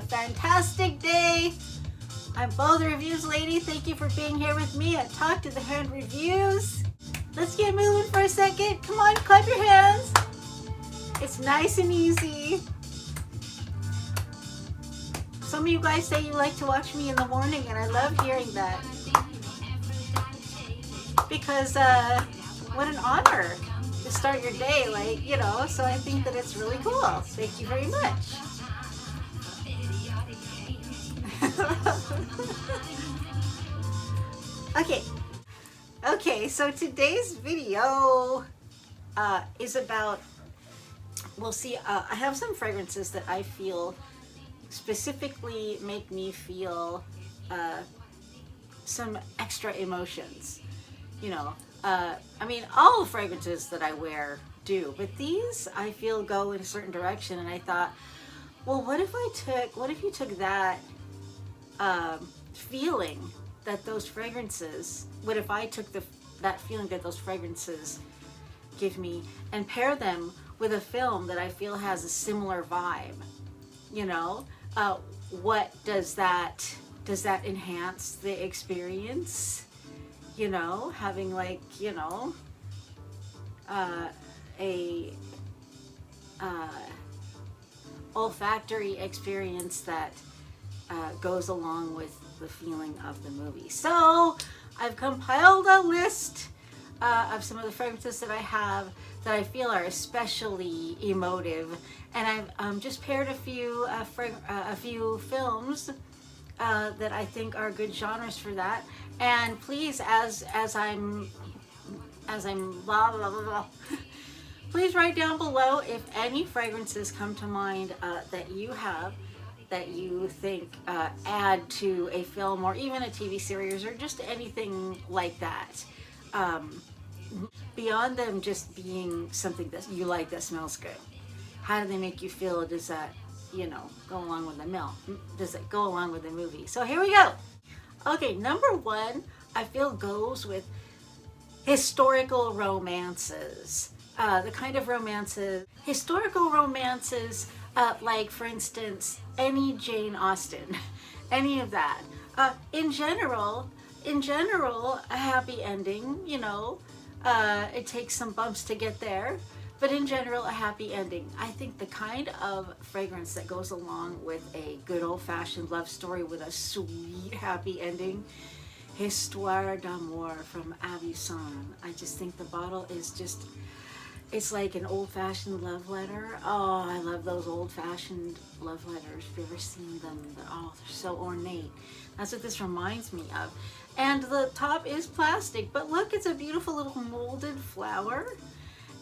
fantastic day. I'm Bo the Reviews Lady. Thank you for being here with me at Talk to the Hand Reviews. Let's get moving for a second. Come on, clap your hands. It's nice and easy. Some of you guys say you like to watch me in the morning, and I love hearing that. Because what an honor to start your day, like, you know, so I think that it's really cool. Thank you very much. Okay, so today's video is about, we'll see, I have some fragrances that I feel specifically make me feel some extra emotions. You know, I mean, all the fragrances that I wear do, but these I feel go in a certain direction, and I thought, well, what if you took that feeling that those fragrances, what if I took that feeling that those fragrances give me and pair them with a film that I feel has a similar vibe, you know? What does that enhance the experience? You know, having, like, you know, a olfactory experience that goes along with the feeling of the movie. So I've compiled a list of some of the fragrances that I have that I feel are especially emotive, and I've just paired a few films that I think are good genres for that. And please, as I'm blah blah blah blah, please write down below if any fragrances come to mind that you have, that you think add to a film or even a TV series or just anything like that. Beyond them just being something that you like that smells good, how do they make you feel? Does that, you know, go along with the meal? Does it go along with the movie? So here we go. Okay, number one, I feel goes with historical romances. The kind of romances, historical romances, like, for instance, any Jane Austen, any of that. In general, a happy ending, you know, it takes some bumps to get there, but in general, a happy ending. I think the kind of fragrance that goes along with a good old-fashioned love story with a sweet, happy ending, Histoire d'amour from Abusson. I just think the bottle is just, it's like an old-fashioned love letter. Oh, I love those old-fashioned love letters. If you've ever seen them, oh, they're so ornate. That's what this reminds me of. And the top is plastic, but look, it's a beautiful little molded flower.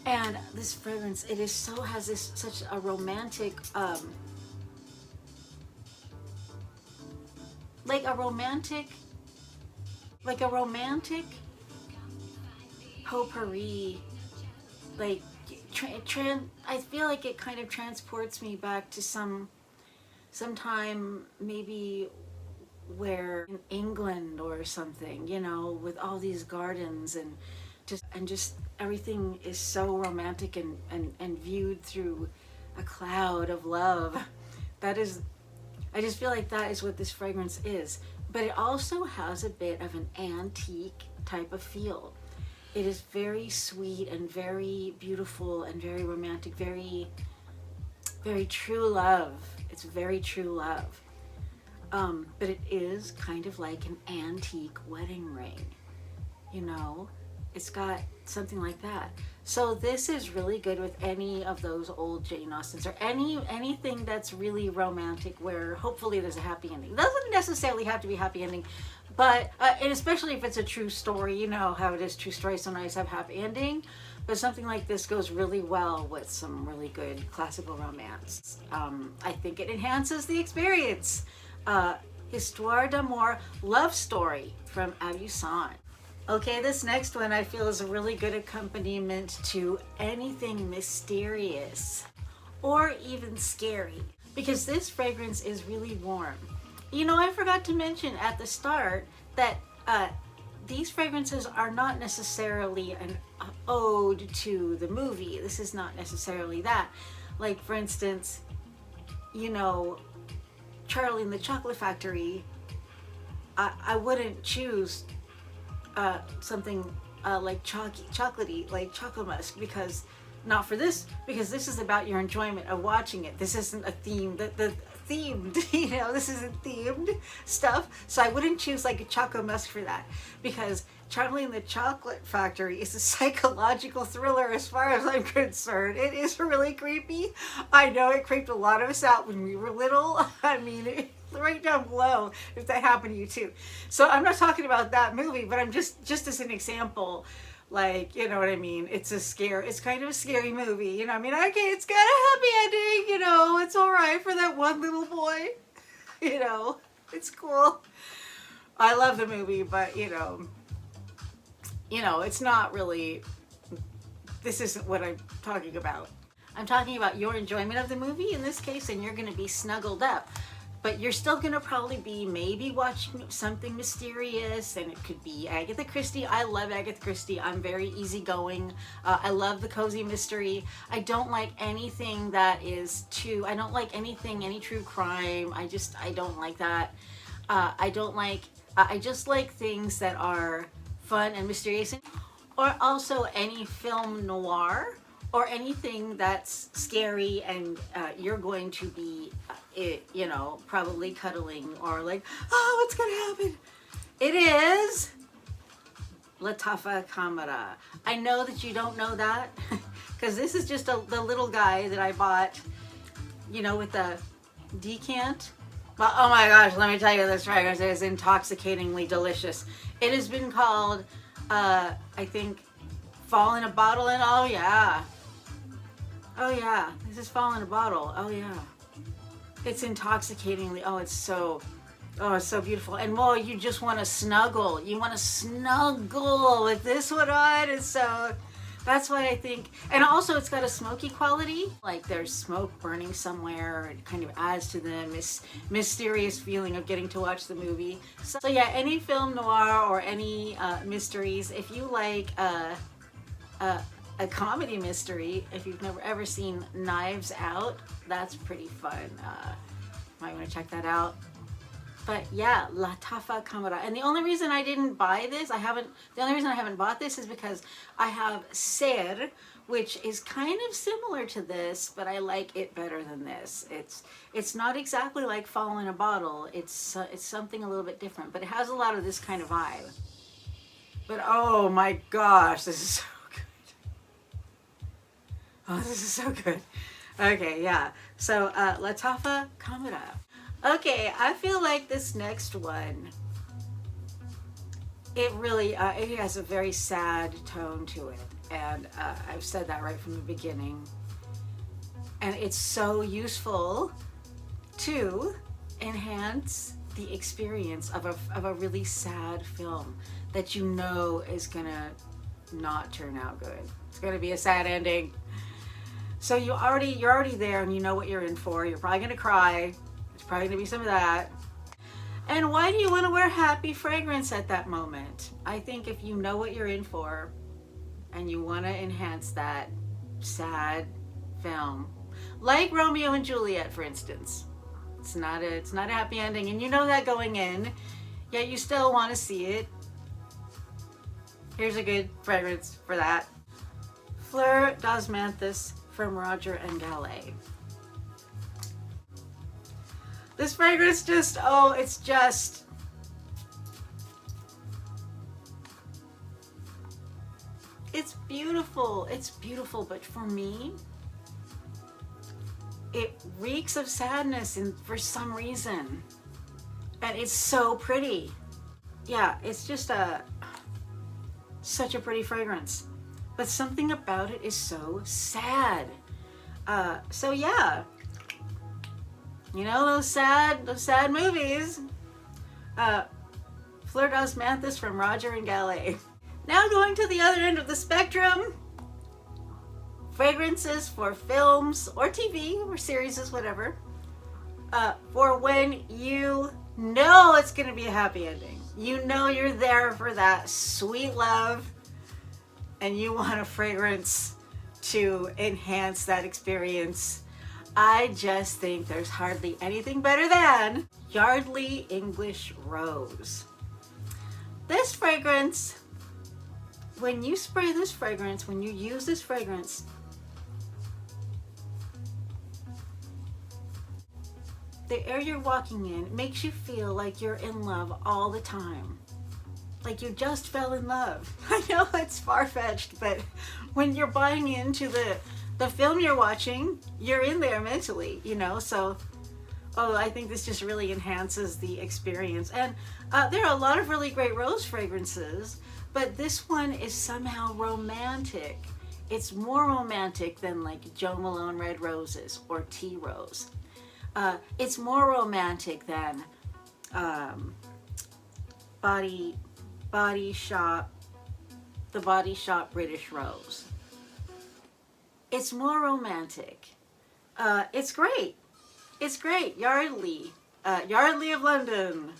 And this fragrance, it is so, has this such a romantic, like a romantic potpourri, like, I feel like it kind of transports me back to some time maybe where in England or something, you know, with all these gardens and just everything is so romantic and viewed through a cloud of love. That is, I just feel like that is what this fragrance is. But it also has a bit of an antique type of feel. It is very sweet and very beautiful and very romantic, very, very true love. It's very true love. But it is kind of like an antique wedding ring, you know? It's got something like that. So this is really good with any of those old Jane Austens or anything that's really romantic where hopefully there's a happy ending. It doesn't necessarily have to be a happy ending, but and especially if it's a true story, you know how it is, true stories sometimes have happy ending, but something like this goes really well with some really good classical romance. I think it enhances the experience. Histoire d'amour, love story from Abusson. Okay, this next one I feel is a really good accompaniment to anything mysterious or even scary, because this fragrance is really warm. You know, I forgot to mention at the start that these fragrances are not necessarily an ode to the movie. This is not necessarily that. Like, for instance, you know, Charlie and the Chocolate Factory, I wouldn't choose something like chocolatey, like Choco Musk, because not for this, because this is about your enjoyment of watching it. This isn't a theme, the themed, you know, this isn't themed stuff. So I wouldn't choose like a Choco Musk for that, because Charlie and the Chocolate Factory is a psychological thriller as far as I'm concerned. It is really creepy. I know it creeped a lot of us out when we were little. I mean, right down below if that happened to you too. So I'm not talking about that movie, but I'm just as an example, like, you know what I mean? It's kind of a scary movie, you know. I mean, okay, it's got a happy ending, you know, it's all right for that one little boy, you know, it's cool. I love the movie, but you know, it's not really, this isn't what I'm talking about. I'm talking about your enjoyment of the movie in this case, and you're going to be snuggled up. But you're still going to probably be maybe watching something mysterious, and it could be Agatha Christie. I love Agatha Christie. I'm very easygoing. I love the cozy mystery. I don't like anything that is too, I don't like anything, any true crime. I don't like that. I just like things that are fun and mysterious, or also any film noir, or anything that's scary and you're going to be, you know, probably cuddling or like, oh, what's gonna happen? It is Lattafa Khamrah. I know that you don't know that because this is just the little guy that I bought, you know, with the decant. But oh my gosh, let me tell you, this fragrance is intoxicatingly delicious. It has been called, I think, Fall in a Bottle, and oh yeah. Oh yeah, this is Fall in a Bottle. Oh yeah. It's intoxicatingly, it's so beautiful. And well, you just want to snuggle. You want to snuggle with this one on. And so that's why I think, and also it's got a smoky quality. Like there's smoke burning somewhere. It kind of adds to the mysterious feeling of getting to watch the movie. So yeah, any film noir or any mysteries, if you like a comedy mystery, if you've never ever seen Knives Out, that's pretty fun. Might want to check that out. But yeah, Lattafa Khamrah. And the only reason I didn't buy this, the only reason I haven't bought this is because I have Ser, which is kind of similar to this, but I like it better than this. It's not exactly like Fall in a Bottle. It's something a little bit different, but it has a lot of this kind of vibe. But oh my gosh, this is so oh, this is so good. Okay, yeah. So, Lattafa Khamrah. Okay, I feel like this next one, it really, it has a very sad tone to it. And I've said that right from the beginning. And it's so useful to enhance the experience of a really sad film that you know is gonna not turn out good. It's gonna be a sad ending. So you're already there and you know what you're in for. You're probably gonna cry. There's probably gonna be some of that. And why do you want to wear happy fragrance at that moment? I think if you know what you're in for and you want to enhance that sad film, like Romeo and Juliet, for instance, it's not a happy ending, and you know that going in, yet you still want to see it. Here's a good fragrance for that. Fleur d'Osmanthus from Roger and Gallet. This fragrance just, it's beautiful. It's beautiful, but for me, it reeks of sadness for some reason. And it's so pretty. Yeah, it's just such a pretty fragrance. But something about it is so sad. So yeah, you know those sad movies. Fleur d'Osmanthus from Roger and Gallet. Now going to the other end of the spectrum, fragrances for films or TV or series, whatever. For when you know it's gonna be a happy ending. You know you're there for that sweet love, and you want a fragrance to enhance that experience. I just think there's hardly anything better than Yardley English Rose. This fragrance, when you spray this fragrance, when you use this fragrance, the air you're walking in makes you feel like you're in love all the time. Like you just fell in love. I know it's far-fetched, but when you're buying into the film you're watching, you're in there mentally, you know? So, I think this just really enhances the experience. And there are a lot of really great rose fragrances, but this one is somehow romantic. It's more romantic than like Jo Malone Red Roses or Tea Rose. It's more romantic than Body Shop, the Body Shop British Rose. It's more romantic. It's great. It's great. Yardley of London,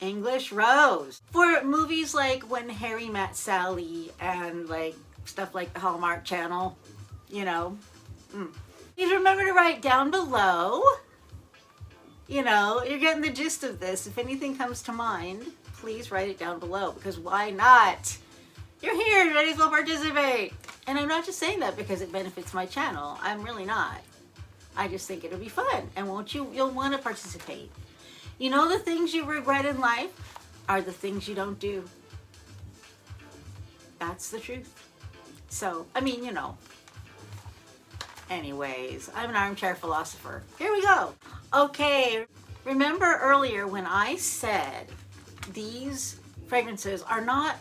English Rose. For movies like When Harry Met Sally and like stuff like the Hallmark Channel, you know. Please remember to write down below. You know, you're getting the gist of this. If anything comes to mind, please write it down below, because why not? You're here, you might as well participate. And I'm not just saying that because it benefits my channel. I'm really not. I just think it'll be fun, and you'll want to participate. You know, the things you regret in life are the things you don't do. That's the truth. So, I mean, you know. Anyways, I'm an armchair philosopher. Here we go. Okay, remember earlier when I said these fragrances are not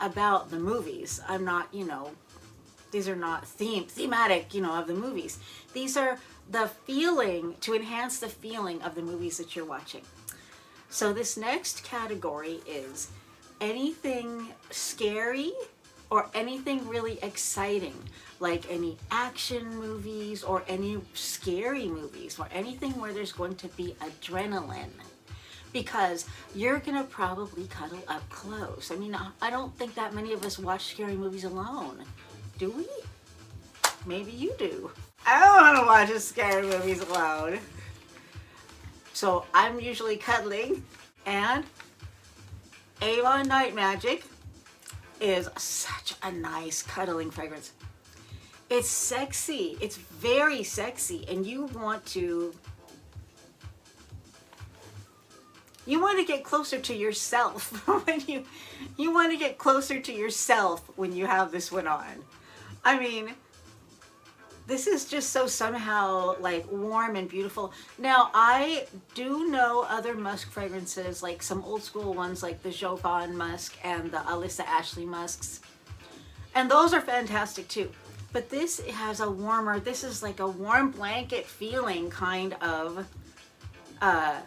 about the movies. I'm not, you know, these are not thematic, you know, of the movies. These are the feeling, to enhance the feeling of the movies that you're watching. So this next category is anything scary or anything really exciting, like any action movies or any scary movies or anything where there's going to be adrenaline, because you're gonna probably cuddle up close. I mean, I don't think that many of us watch scary movies alone, do we? Maybe you do. I don't want to watch scary movies alone. So I'm usually cuddling, and Avon Night Magic is such a nice cuddling fragrance. It's sexy. It's very sexy, and you want to get closer to yourself when you want to get closer to yourself when you have this one on. I mean, this is just so somehow like warm and beautiful. Now, I do know other musk fragrances, like some old school ones like the Jovan Musk and the Alyssa Ashley Musks. And those are fantastic too. But this has a warmer, this is like a warm blanket feeling kind of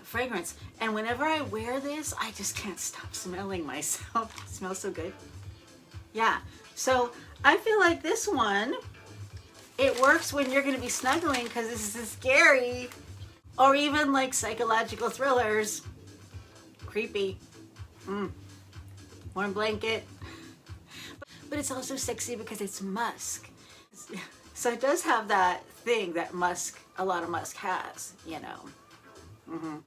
fragrance. And whenever I wear this, I just can't stop smelling myself. It smells so good. Yeah, so I feel like this one, it works when you're going to be snuggling because this is scary, or even like psychological thrillers. Creepy. Warm blanket. But it's also sexy because it's musk. So it does have that thing that musk, a lot of musk has, you know.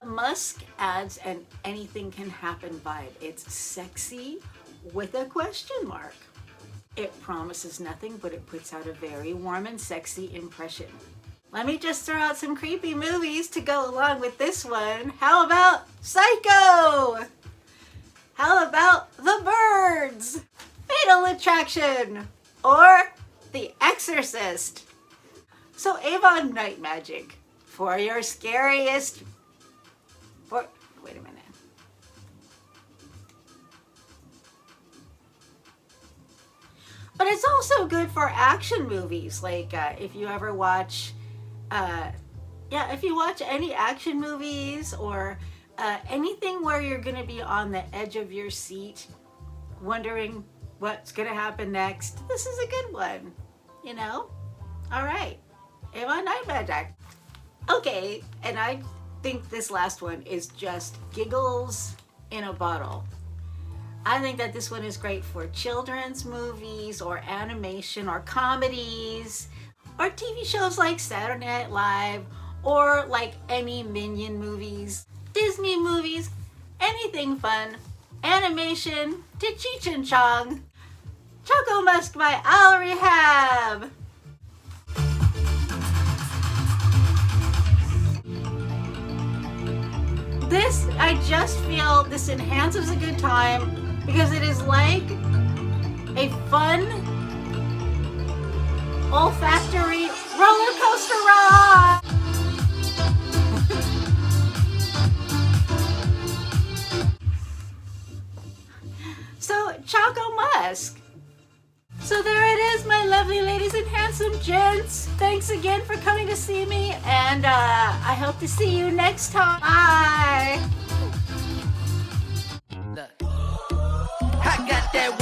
Musk adds an anything can happen vibe. It's sexy with a question mark. It promises nothing, but it puts out a very warm and sexy impression. Let me just throw out some creepy movies to go along with this one. How about Psycho? How about The Birds? Fatal Attraction? Or The Exorcist? So Avon Night Magic, for your scariest... Wait a minute. But it's also good for action movies. Like if you ever watch, if you watch any action movies or anything where you're going to be on the edge of your seat, wondering what's going to happen next, this is a good one, you know? All right, Avon Night Magic. Okay, and I think this last one is just giggles in a bottle. I think that this one is great for children's movies or animation or comedies or TV shows like Saturday Night Live, or like any Minion movies, Disney movies, anything fun, animation to Cheech and Chong. Choco Musk by Rehab. This, I just feel this enhances a good time because it is like a fun olfactory roller coaster ride. So, Choco Musk. So there it is, my lovely ladies and handsome gents. Thanks again for coming to see me, and I hope to see you next time. Bye. Look, I got that